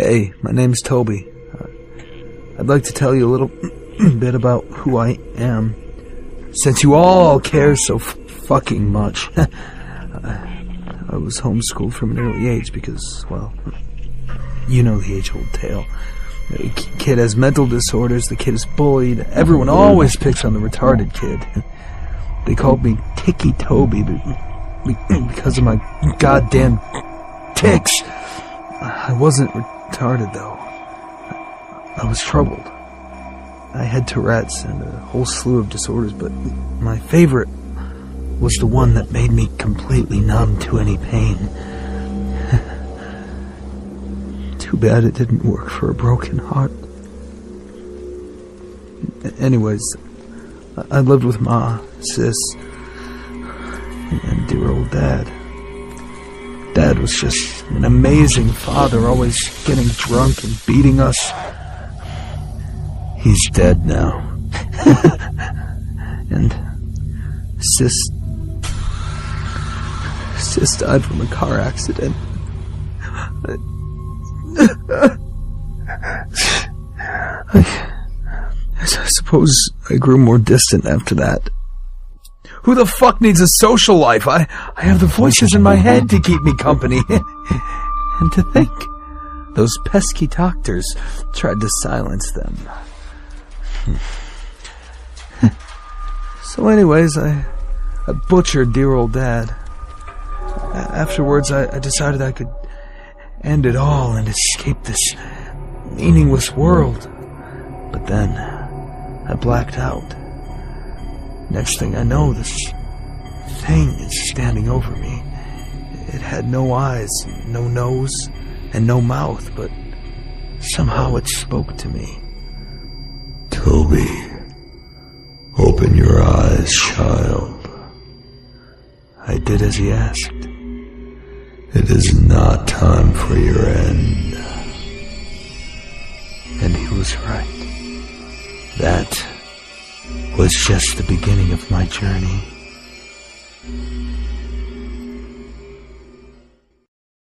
Hey, my name's Toby. I'd like to tell you a little bit about who I am, since you all care so fucking much. I was homeschooled from an early age because, well, you know the age-old tale. The kid has mental disorders, the kid is bullied, everyone always picks on the retarded kid. They called me Ticci Toby because of my goddamn tics. I wasn't retarded, though. I was troubled. I had Tourette's and a whole slew of disorders, but my favorite was the one that made me completely numb to any pain. Too bad it didn't work for a broken heart. Anyways, I lived with Ma, Sis, and dear old Dad. Dad was just an amazing father, always getting drunk and beating us. He's dead now. And Sis died from a car accident. I suppose I grew more distant after that. Who the fuck needs a social life? I have the voices in my head to keep me company. And to think, those pesky doctors tried to silence them. So anyways, I butchered dear old Dad. Afterwards, I decided I could end it all and escape this meaningless world. But then, I blacked out. Next thing I know, this thing is standing over me. It had no eyes, no nose, and no mouth, but somehow it spoke to me. Toby, open your eyes, child. I did as he asked. It is not time for your end. And he was right. That was just the beginning of my journey.